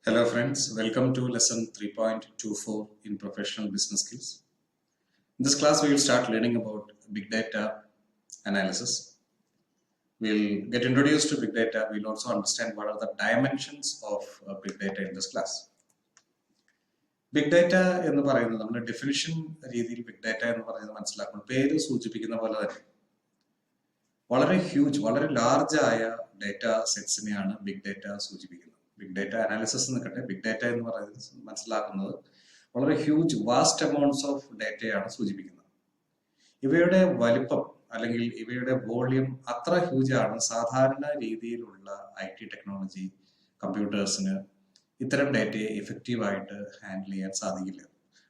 Hello friends, welcome to lesson 3.24 in professional business skills. In this class we will start learning about big data analysis. We'll get introduced to big data. We'll also understand what are the dimensions of big data in this class. Big data എന്ന് പറയുന്നത് നമ്മുടെ definition രീതിയിൽ big data എന്ന് പറയുന്നത് മനസ്സിലാക്കണം. പേര് സൂചിപ്പിക്കുന്ന പോലെ തന്നെ വളരെ ഹ്യൂജ്, വളരെ ലാർജ് ആയ ഡാറ്റ സെറ്റ്സിനെയാണ് ബിഗ് ഡാറ്റ സൂചിപ്പിക്കുന്നത്. ബിഗ് ഡാറ്റ അനാലിസിസ് നിൽക്കട്ടെ, ബിഗ് ഡാറ്റ എന്ന് പറയുന്നത് മനസ്സിലാക്കുന്നത് വളരെ ഹ്യൂജ് വാസ്റ്റ് എമൗണ്ട്സ് ഓഫ് ഡാറ്റയാണ് സൂചിപ്പിക്കുന്നത്. ഇവയുടെ വലിപ്പം അല്ലെങ്കിൽ ഇവയുടെ വോള്യൂം അത്ര ഹ്യൂജ് ആണ്. സാധാരണ രീതിയിലുള്ള IT ടെക്നോളജി കമ്പ്യൂട്ടേഴ്സിന് ഇത്തരം ഡാറ്റയെ എഫക്റ്റീവായിട്ട് ഹാൻഡിൽ ചെയ്യാൻ സാധിക്കില്ല.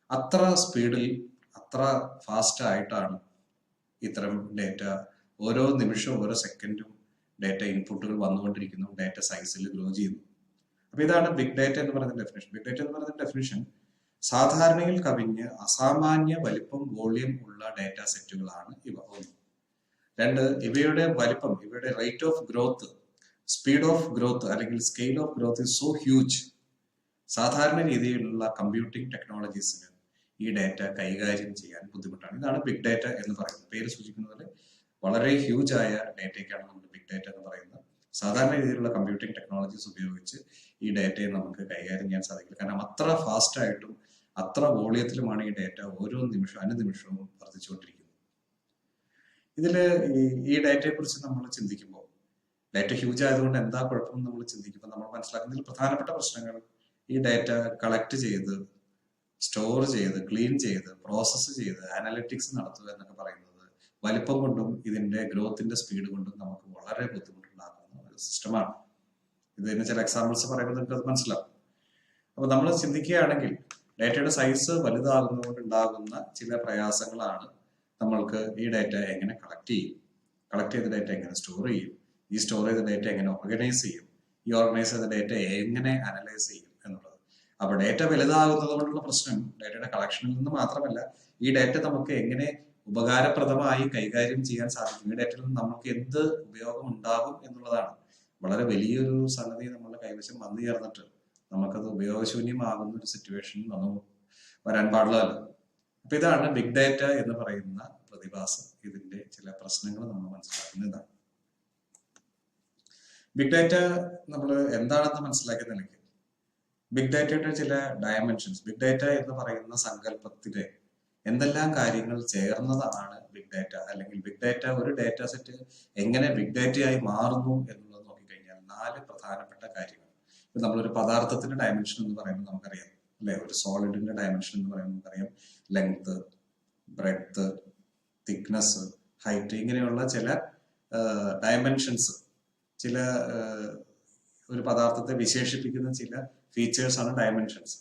അത്ര സ്പീഡിൽ, അത്ര ഫാസ്റ്റ് ആയിട്ടാണ് ഇത്തരം ഡാറ്റ ഓരോ നിമിഷവും ഓരോ സെക്കൻഡും ഡാറ്റ ഇൻപുട്ടുകൾ വന്നുകൊണ്ടിരിക്കുന്നു, ഡാറ്റ സൈസിൽ ഗ്രോ ചെയ്യുന്നു. അപ്പൊ ഇതാണ് ബിഗ് ഡാറ്റ എന്ന് പറയുന്ന ഡെഫിനേഷൻ. ബിഗ് ഡാറ്റ എന്ന് പറയുന്ന ഡെഫിനേഷൻ സാധാരണയിൽ കവിഞ്ഞ് അസാമാന്യ വലിപ്പം, വോള്യൂം ഉള്ള ഡാറ്റ സെറ്റുകളാണ് ഇവ. ഒന്ന്. രണ്ട്, ഇവയുടെ വലിപ്പം, ഇവയുടെ rate of growth, speed of growth അല്ലെങ്കിൽ scale of growth is so huge. സാധാരണ രീതിയിലുള്ള കമ്പ്യൂട്ടിംഗ് ടെക്നോളജീസിന് ഈ ഡാറ്റ കൈകാര്യം ചെയ്യാൻ ബുദ്ധിമുട്ടാണ്. ഇതാണ് ബിഗ് ഡാറ്റ എന്ന് പറയുന്നത്. പേര് സൂചിപ്പിക്കുന്ന പോലെ വളരെ ഹ്യൂജ് ആയ ഡാറ്റയ്ക്കാണ് നമ്മൾ ബിഗ് ഡാറ്റ എന്ന് പറയുന്നത്. സാധാരണ രീതിയിലുള്ള കമ്പ്യൂട്ടിംഗ് ടെക്നോളജീസ് ഉപയോഗിച്ച് ഈ ഡാറ്റയെ നമുക്ക് കൈകാര്യം ചെയ്യാൻ സാധിക്കില്ല. കാരണം അത്ര ഫാസ്റ്റ് ആയിട്ടും അത്ര വോളിയത്തിലുമാണ് ഈ ഡാറ്റ ഓരോ നിമിഷവും അനുനിമിഷവും വർദ്ധിച്ചുകൊണ്ടിരിക്കുന്നത്. ഇതില് ഈ ഡാറ്റയെ കുറിച്ച് നമ്മൾ ചിന്തിക്കുമ്പോൾ, ഡാറ്റ ഹ്യൂജ് ആയതുകൊണ്ട് എന്താ കുഴപ്പം നമ്മൾ ചിന്തിക്കുമ്പോൾ നമ്മൾ മനസ്സിലാക്കുന്നതിൽ പ്രധാനപ്പെട്ട പ്രശ്നങ്ങൾ ഈ ഡാറ്റ കളക്ട് ചെയ്ത്, സ്റ്റോർ ചെയ്ത്, ക്ലീൻ ചെയ്ത്, പ്രോസസ്സ് ചെയ്ത്, അനലിറ്റിക്സ് നടത്തുക എന്നൊക്കെ പറയുന്നത് വലിപ്പം കൊണ്ടും ഇതിന്റെ ഗ്രോത്തിന്റെ സ്പീഡ് കൊണ്ടും നമുക്ക് വളരെ ബുദ്ധിമുട്ടുണ്ടാകുന്ന ഒരു സിസ്റ്റമാണ്. ഇതിന് ചില എക്സാമ്പിൾസ് പറയുമ്പോൾ നിങ്ങൾക്ക് അത് മനസ്സിലാവും. അപ്പൊ നമ്മൾ ചിന്തിക്കുകയാണെങ്കിൽ ഡാറ്റയുടെ സൈസ് വലുതാകുന്നതുകൊണ്ട് ഉണ്ടാകുന്ന ചില പ്രയാസങ്ങളാണ്. നമ്മൾക്ക് ഈ ഡാറ്റ എങ്ങനെ കളക്ട് ചെയ്യും, കളക്ട് ചെയ്ത ഡാറ്റ എങ്ങനെ സ്റ്റോർ ചെയ്യും, ഈ സ്റ്റോർ ചെയ്ത ഡാറ്റ എങ്ങനെ ഓർഗനൈസ് ചെയ്യും, ഈ ഓർഗനൈസ് ചെയ്ത ഡാറ്റ എങ്ങനെ അനലൈസ് ചെയ്യും എന്നുള്ളത്. അപ്പൊ ഡാറ്റ വലുതാകുന്നത് കൊണ്ടുള്ള പ്രശ്നം ഡാറ്റയുടെ കളക്ഷനിൽ നിന്ന് മാത്രമല്ല, ഈ ഡാറ്റ നമുക്ക് എങ്ങനെ ഉപകാരപ്രദമായി കൈകാര്യം ചെയ്യാൻ സാധിക്കും, ഈ ഡാറ്റയിൽ നിന്ന് നമുക്ക് എന്ത് ഉപയോഗം ഉണ്ടാകും എന്നുള്ളതാണ്. വളരെ വലിയൊരു സംഗതി നമ്മളുടെ കൈവശം വന്നു ചേർന്നിട്ട് നമുക്കത് ഉപയോഗശൂന്യമാകുന്ന ഒരു സിറ്റുവേഷൻ വരാൻ പാടില്ലല്ലോ. അപ്പൊ ഇതാണ് ബിഗ് ഡാറ്റ എന്ന് പറയുന്ന പ്രതിഭാസം. ഇതിന്റെ ചില പ്രശ്നങ്ങൾ നമ്മൾ മനസ്സിലാക്കുന്നതാണ്. ബിഗ് ഡാറ്റ നമ്മൾ എന്താണെന്ന് മനസ്സിലാക്കിയ നിലയ്ക്ക് ബിഗ് ഡാറ്റയുടെ ചില ഡയമെൻഷൻസ്, ബിഗ് ഡാറ്റ എന്ന് പറയുന്ന സങ്കല്പത്തിലെ എന്തെല്ലാം കാര്യങ്ങൾ ചേർന്നതാണ് ബിഗ് ഡാറ്റ, അല്ലെങ്കിൽ ബിഗ് ഡാറ്റ, ഒരു ഡാറ്റ സെറ്റ് എങ്ങനെ ബിഗ് ഡാറ്റയായി മാറുന്നു എന്നുള്ളത് നോക്കിക്കഴിഞ്ഞാൽ 4 പ്രധാനപ്പെട്ട കാര്യങ്ങൾ. ഇപ്പൊ നമ്മളൊരു പദാർത്ഥത്തിന്റെ ഡയമെൻഷൻ എന്ന് പറയുമ്പോൾ നമുക്കറിയാം അല്ലെ, ഒരു സോളിഡിന്റെ ഡയമെൻഷൻ എന്ന് പറയുമ്പോൾ നമുക്കറിയാം ലെങ്ത്, ബ്രെഡ്ത്ത്, തിക്നെസ്, ഹൈറ്റ്, ഇങ്ങനെയുള്ള ചില ഡയമെൻഷൻസ്, ചില ഒരു പദാർത്ഥത്തെ വിശേഷിപ്പിക്കുന്ന ചില ഫീച്ചേഴ്സ് ആണ് ഡയമെൻഷൻസ്.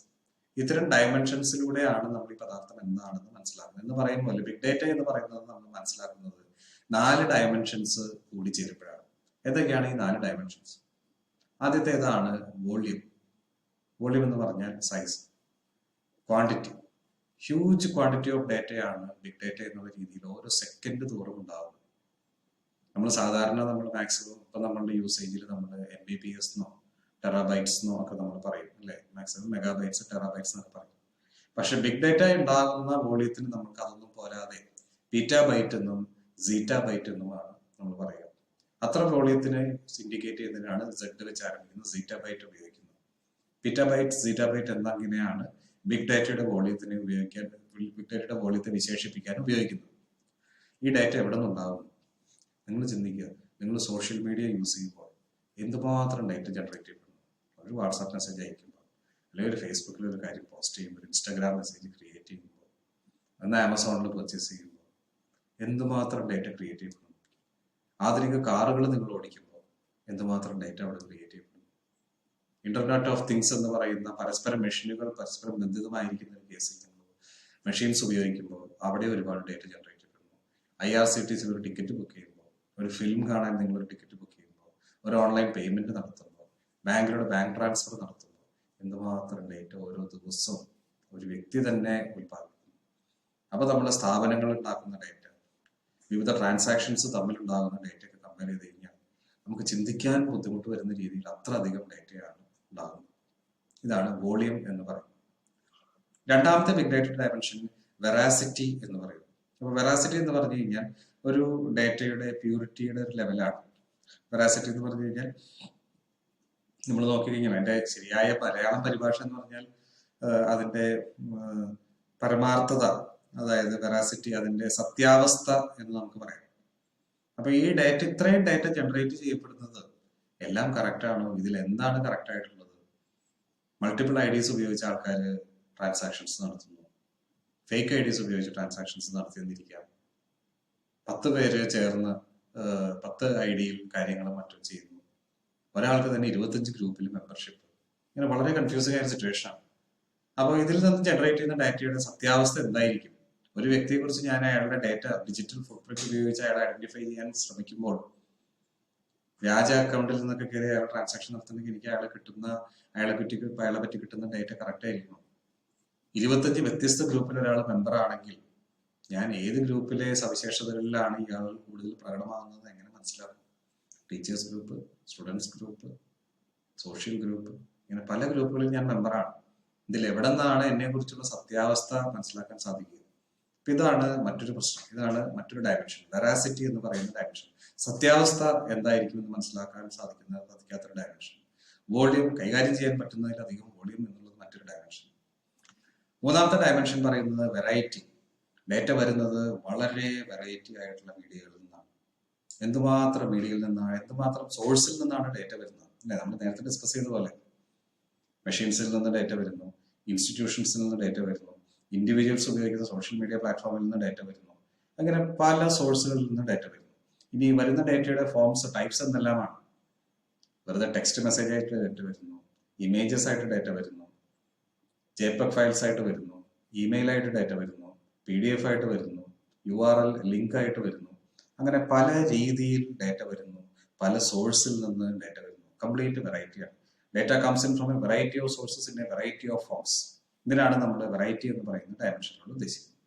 ഇത്തരം ഡയമെൻഷൻസിലൂടെയാണ് നമ്മൾ ഈ പദാർത്ഥം എന്താണെന്ന് മനസ്സിലാക്കുന്നത്. എന്ന് പറയുമ്പോൾ ബിഗ് ഡാറ്റ എന്ന് പറയുന്നത് നമ്മൾ മനസ്സിലാക്കുന്നത് 4 ഡയമെൻഷൻസ് കൂടി ചേരുമ്പോഴാണ്. ഏതൊക്കെയാണ് ഈ 4 ഡയമെൻഷൻസ്? ആദ്യത്തേതാണ് വോള്യൂം. വോള്യൂം എന്ന് പറഞ്ഞാൽ size, quantity. Huge quantity of ഡാറ്റയാണ് ബിഗ് ഡാറ്റ എന്നുള്ള രീതിയിൽ ഓരോ സെക്കൻഡ് തോറും ഉണ്ടാകുന്നത്. നമ്മൾ സാധാരണ നമ്മൾ മാക്സിമം ഇപ്പൊ നമ്മളുടെ യൂസേജിൽ നമ്മൾ MBPS എന്നോ ടെറാബൈറ്റ്സ് എന്നോ ഒക്കെ നമ്മൾ പറയും അല്ലെ, മാക്സിമം മെഗാബൈറ്റ്സ്, ടെറാബൈറ്റ്സ് എന്നൊക്കെ പറയും. പക്ഷെ ബിഗ് ഡാറ്റ ഉണ്ടാകുന്ന വോളിയത്തിന് നമുക്ക് അതൊന്നും പോരാതെ പീറ്റാബൈറ്റ് എന്നും സീറ്റാബൈറ്റ് എന്നുമാണ് നമ്മൾ പറയുക. അത്ര വോളിയത്തിന് ഇൻഡിക്കേറ്റ് ചെയ്യുന്നതിനാണ് Z വെച്ച് ആരംഭിക്കുന്നത് സീറ്റാബൈറ്റ് ഉപയോഗിക്കുന്നത്. പീറ്റാബൈറ്റ്, സീറ്റാബൈറ്റ് എന്നിങ്ങനെയാണ് ബിഗ് ഡാറ്റയുടെ വോളിയത്തിന് ഉപയോഗിക്കാൻ, ബിഗ് ഡാറ്റയുടെ വോളിയത്തെ വിശേഷിപ്പിക്കാൻ ഉപയോഗിക്കുന്നത്. ഈ ഡാറ്റ എവിടെ നിന്നുണ്ടാകുന്നു? നിങ്ങൾ ചിന്തിക്കുക. നിങ്ങൾ സോഷ്യൽ മീഡിയ യൂസ് ചെയ്യുമ്പോൾ എന്തുമാത്രം ഡാറ്റ ജനറേറ്റ് ചെയ്യപ്പെടുന്നു. ഒരു വാട്സാപ്പ് മെസ്സേജ് അയക്കുമ്പോൾ, അല്ലെങ്കിൽ ഒരു ഫേസ്ബുക്കിൽ ഒരു കാര്യം പോസ്റ്റ് ചെയ്യുമ്പോൾ, ഇൻസ്റ്റാഗ്രാം മെസ്സേജ് ക്രിയേറ്റ് ചെയ്യുമ്പോൾ, എന്നാൽ ആമസോണിൽ പർച്ചേസ് ചെയ്യുമ്പോൾ എന്തുമാത്രം ഡാറ്റ ക്രിയേറ്റ് ചെയ്യപ്പെടുന്നു. ആധുനിക കാറുകൾ നിങ്ങൾ ഓടിക്കുമ്പോൾ എന്തുമാത്രം ഡാറ്റ അവിടെ ക്രിയേറ്റ് ചെയ്യപ്പെടുന്നു. ഇന്റർനെറ്റ് ഓഫ് തിങ്സ് എന്ന് പറയുന്ന പരസ്പരം മെഷീനുകൾ പരസ്പരം ബന്ധിതമായിരിക്കുന്ന ഒരു കേസിൽ നിങ്ങൾ മെഷീൻസ് ഉപയോഗിക്കുമ്പോൾ അവിടെ ഒരുപാട് ഡാറ്റ ജനറേറ്റ് ചെയ്യപ്പെടുന്നു. IRCTC ഒരു ടിക്കറ്റ് ബുക്ക് ചെയ്യുമ്പോൾ, ഒരു ഫിലിം കാണാൻ നിങ്ങൾ ഒരു ടിക്കറ്റ് ബുക്ക് ചെയ്യുമ്പോൾ, ഒരു ഓൺലൈൻ പേയ്മെന്റ് നടത്തുമ്പോൾ, ബാങ്കിലൂടെ ബാങ്ക് ട്രാൻസ്ഫർ നടത്തുമ്പോൾ എന്തുമാത്രം ഡേറ്റ ഓരോ ദിവസവും ഒരു വ്യക്തി തന്നെ ഉൽപ്പാദിപ്പിക്കുന്നു. അപ്പൊ നമ്മുടെ സ്ഥാപനങ്ങൾ ഉണ്ടാക്കുന്ന ഡേറ്റ, വിവിധ ട്രാൻസാക്ഷൻസ് തമ്മിലുണ്ടാകുന്ന ഡേറ്റയൊക്കെ കമ്പയർ ചെയ്ത് കഴിഞ്ഞാൽ നമുക്ക് ചിന്തിക്കാൻ ബുദ്ധിമുട്ട് വരുന്ന രീതിയിൽ അത്ര അധികം ഡേറ്റയാണ് ഉണ്ടാകുന്നത്. ഇതാണ് വോളിയം എന്ന് പറയും. രണ്ടാമത്തെ ബിഗ് ഡേറ്റയുടെ ഡയമെൻഷൻ വെറാസിറ്റി എന്ന് പറയും. അപ്പോൾ വെറാസിറ്റി എന്ന് പറഞ്ഞു കഴിഞ്ഞാൽ ഒരു ഡേറ്റയുടെ പ്യൂരിറ്റിയുടെ ഒരു ലെവലാണ്. വെറാസിറ്റി എന്ന് പറഞ്ഞു കഴിഞ്ഞാൽ നമ്മൾ നോക്കിക്കഴിഞ്ഞാൽ അതിന്റെ ശരിയായ മലയാളം പരിഭാഷ എന്ന് പറഞ്ഞാൽ അതിന്റെ പരമാർത്ഥത, അതായത് വെറാസിറ്റി, അതിന്റെ സത്യാവസ്ഥ എന്ന് നമുക്ക് പറയാം. അപ്പൊ ഈ ഡേറ്റ, ഇത്രയും ഡേറ്റ ജനറേറ്റ് ചെയ്യപ്പെടുന്നത് എല്ലാം കറക്റ്റ് ആണോ, ഇതിൽ എന്താണ് കറക്റ്റ് ആയിട്ടുള്ളത്? മൾട്ടിപ്പിൾ ഐഡീസ് ഉപയോഗിച്ച് ആൾക്കാർ ട്രാൻസാക്ഷൻസ് നടത്തുന്നു, ഫേക്ക് ഐഡീസ് ഉപയോഗിച്ച് ട്രാൻസാക്ഷൻസ് നടത്തിയെന്നിരിക്കാം, 10 പേര് ചേർന്ന് 10 ഐഡിയിൽ കാര്യങ്ങളും മറ്റും ചെയ്യുന്നു, ഒരാൾക്ക് തന്നെ 25 ഗ്രൂപ്പിൽ മെമ്പർഷിപ്പ്. ഇങ്ങനെ വളരെ കൺഫ്യൂസിംഗ് ആയ സിറ്റുവേഷനാണ്. അപ്പോൾ ഇതിൽ നിന്ന് ജനറേറ്റ് ചെയ്യുന്ന ഡാറ്റയുടെ സത്യാവസ്ഥ എന്തായിരിക്കും? ഒരു വ്യക്തിയെ കുറിച്ച് ഞാൻ അയാളുടെ ഡേറ്റ ഡിജിറ്റൽ ഫുട്പ്രിന്റ് ഉപയോഗിച്ച് അയാളെ ഐഡന്റിഫൈ ചെയ്യാൻ ശ്രമിക്കുമ്പോൾ വ്യാജ അക്കൗണ്ടിൽ നിന്നൊക്കെ കയറി അയാൾ ട്രാൻസാക്ഷൻ നടത്തുന്നെങ്കിൽ എനിക്ക് അയാളെ പറ്റി കിട്ടുന്ന ഡേറ്റ കറക്റ്റ് ആയിരിക്കണം. 25 വ്യത്യസ്ത ഗ്രൂപ്പിൽ ഒരാൾ മെമ്പർ ആണെങ്കിൽ ഞാൻ ഏത് ഗ്രൂപ്പിലെ സവിശേഷതകളിലാണ് ഇയാൾ കൂടുതൽ പ്രകടമാകുന്നത് എങ്ങനെ മനസ്സിലാക്കും? Teachers group, students group, social group, ഇങ്ങനെ പല ഗ്രൂപ്പുകളിൽ ഞാൻ മെമ്പറാണ്. ഇതിൽ എവിടെ നിന്നാണ് എന്നെ കുറിച്ചുള്ള സത്യാവസ്ഥ മനസ്സിലാക്കാൻ സാധിക്കുക? ഇതാണ് മറ്റൊരു പ്രശ്നം, ഇതാണ് മറ്റൊരു ഡയമെൻഷൻ, വെറാസിറ്റി എന്ന് പറയുന്ന ഡയമെൻഷൻ. സത്യാവസ്ഥ എന്തായിരിക്കും എന്ന് മനസ്സിലാക്കാൻ സാധിക്കാത്തൊരു ഡയമെൻഷൻ. വോളിയം, കൈകാര്യം ചെയ്യാൻ പറ്റുന്നതിലധികം വോളിയം എന്നുള്ളത് മറ്റൊരു ഡയമെൻഷൻ. മൂന്നാമത്തെ ഡയമെൻഷൻ പറയുന്നത് വെറൈറ്റി. ഡേറ്റ വരുന്നത് വളരെ വെറൈറ്റി ആയിട്ടുള്ള മീഡിയകളിൽ നിന്നാണ്. എന്തുമാത്രം മീഡിയയിൽ നിന്നാണ്, എന്തുമാത്രം സോഴ്സിൽ നിന്നാണ് ഡേറ്റ വരുന്നത് അല്ലെ? നമ്മൾ നേരത്തെ ഡിസ്കസ് ചെയ്ത പോലെ മെഷീൻസിൽ നിന്ന് ഡേറ്റ വരുന്നു, ഇൻസ്റ്റിറ്റ്യൂഷൻസിൽ നിന്ന് ഡേറ്റ വരുന്നു, ഇൻഡിവിജ്വൽസ് ഉപയോഗിക്കുന്ന സോഷ്യൽ മീഡിയ പ്ലാറ്റ്ഫോമിൽ നിന്ന് ഡേറ്റ വരുന്നു. അങ്ങനെ പല സോഴ്സുകളിൽ നിന്ന് ഡേറ്റ വരുന്നു. ഇനി വരുന്ന ഡേറ്റയുടെ ഫോംസ്, ടൈപ്സ് എന്തെല്ലാമാണ്? വെറുതെ ടെക്സ്റ്റ് മെസ്സേജ് ആയിട്ട് ഡേറ്റ വരുന്നു, ഇമേജസ് ആയിട്ട് ഡേറ്റ വരുന്നു, JPEG ഫയൽസ് ആയിട്ട് വരുന്നു, ഇമെയിൽ ആയിട്ട് ഡേറ്റ വരുന്നു, PDF ആയിട്ട് വരുന്നു, URL ലിങ്ക് ആയിട്ട് വരുന്നു. അങ്ങനെ പല രീതിയിൽ ഡേറ്റ വരുന്നു, പല സോഴ്സിൽ നിന്ന് ഡേറ്റ വരുന്നു. കംപ്ലീറ്റ് വെറൈറ്റിയാണ്. Data comes in from A variety of sources in A variety of forms. ഇതിനാണ് നമ്മൾ വെറൈറ്റി എന്ന് പറയുന്ന ഡയമെൻഷനുകൾ ഉദ്ദേശിക്കുന്നത്.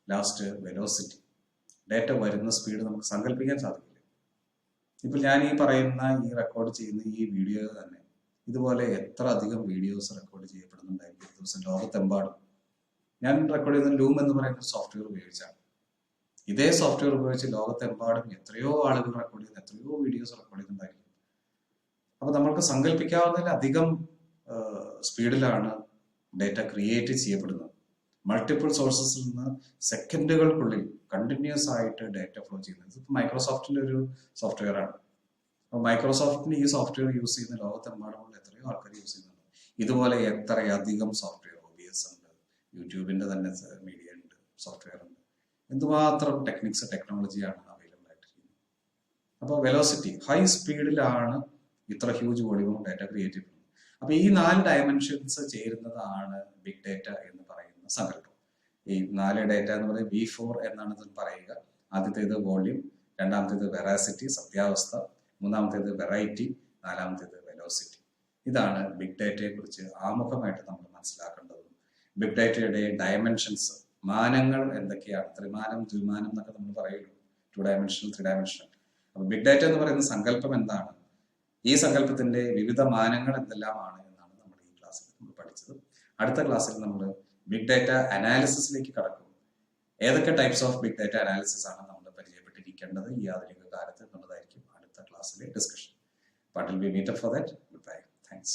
Last, velocity. ഡേറ്റ വരുന്ന സ്പീഡ് നമുക്ക് സങ്കല്പിക്കാൻ സാധിക്കില്ല. ഇപ്പൊ ഞാൻ ഈ പറയുന്ന, ഈ റെക്കോർഡ് ചെയ്യുന്ന ഈ വീഡിയോ തന്നെ ഇതുപോലെ എത്ര അധികം വീഡിയോസ് റെക്കോർഡ് ചെയ്യപ്പെടുന്നുണ്ടായിരിക്കും ദിവസം ലോകത്തെമ്പാടും. ഞാൻ റെക്കോർഡ് ചെയ്യുന്ന ലൂം എന്ന് പറയുന്ന സോഫ്റ്റ്വെയർ ഉപയോഗിച്ചാണ്. ഇതേ സോഫ്റ്റ്വെയർ ഉപയോഗിച്ച് ലോകത്തെമ്പാടും എത്രയോ ആളുകൾ റെക്കോർഡ് ചെയ്യുന്ന, എത്രയോ വീഡിയോസ് റെക്കോർഡ് ചെയ്യുന്നുണ്ടായിരിക്കും. അപ്പൊ നമ്മൾക്ക് സങ്കല്പിക്കാവുന്നതിലധികം സ്പീഡിലാണ് ഡേറ്റ ക്രിയേറ്റ് ചെയ്യപ്പെടുന്നത്. മൾട്ടിപ്പിൾ സോഴ്സസിൽ നിന്ന് സെക്കൻഡുകൾക്കുള്ളിൽ കണ്ടിന്യൂസ് ആയിട്ട് ഡേറ്റ ഫ്ലോ ചെയ്യുന്നത്. ഇപ്പൊ മൈക്രോസോഫ്റ്റിന്റെ ഒരു സോഫ്റ്റ്വെയർ ആണ്. അപ്പൊ മൈക്രോസോഫ്റ്റിന് ഈ സോഫ്റ്റ്വെയർ യൂസ് ചെയ്യുന്ന ലോകത്തെമ്പാടുമുള്ള എത്രയോ ആൾക്കാർ യൂസ് ചെയ്യുന്നുണ്ട്. ഇതുപോലെ എത്രയധികം സോഫ്റ്റ്വെയർ, OBS ഉണ്ട്, യൂട്യൂബിന്റെ തന്നെ മീഡിയ ഉണ്ട്, സോഫ്റ്റ്വെയർ ഉണ്ട്. എന്തുമാത്രം ടെക്നോളജിയാണ് അവൈലബിൾ ആയിട്ടിരിക്കുന്നത്. അപ്പോൾ വെലോസിറ്റി, ഹൈ സ്പീഡിലാണ് ഇത്ര ഹ്യൂജ് വോളിയം ഡേറ്റ ക്രിയേറ്റ് ചെയ്യുന്നത്. അപ്പൊ ഈ 4 ഡയമെൻഷൻസ് ചേരുന്നതാണ് ബിഗ് ഡേറ്റ എന്ന് പറയുന്ന സങ്കല്പം. ഈ 4 ഡേറ്റ എന്ന് പറയുന്നത് V4 എന്നാണ് ഇതിൽ പറയുക. ആദ്യത്തേത് വോളിയം, രണ്ടാമത്തേത് വെറാസിറ്റി, സത്യാവസ്ഥ, മൂന്നാമത്തേത് വെറൈറ്റി, നാലാമത്തേത് വെലോസിറ്റി. ഇതാണ് ബിഗ് ഡേറ്റയെ കുറിച്ച് ആമുഖമായിട്ട് നമ്മൾ മനസ്സിലാക്കേണ്ടതും. ബിഗ് ഡേറ്റയുടെ ഡയമെൻഷൻസ്, മാനങ്ങൾ എന്തൊക്കെയാണ്? ത്രിമാനം, ദ്വിമാനം എന്നൊക്കെ നമ്മൾ പറയുള്ളൂ. 2 ഡയമെൻഷണൽ, 3 ഡയമെൻഷണൽ. അപ്പൊ ബിഗ് ഡേറ്റ എന്ന് പറയുന്ന സങ്കല്പം എന്താണ്? ഈ സങ്കല്പത്തിന്റെ വിവിധ മാനങ്ങൾ എന്തെല്ലാമാണ് എന്നാണ് നമ്മൾ ഈ ക്ലാസ്സിൽ നമ്മൾ പഠിച്ചത്. അടുത്ത ക്ലാസ്സിൽ നമ്മൾ ബിഗ് ഡേറ്റ അനാലിസിസിലേക്ക് കടക്കും. ഏതൊക്കെ types of big data analysis ആണ് നമ്മൾ പരിചയപ്പെട്ടിരിക്കേണ്ടത് ഈ ആധുനിക കാലത്ത് എന്നുള്ളതായിരിക്കും അടുത്ത ക്ലാസ്സിലെ discussion. But will we meet up for that? Goodbye. Thanks.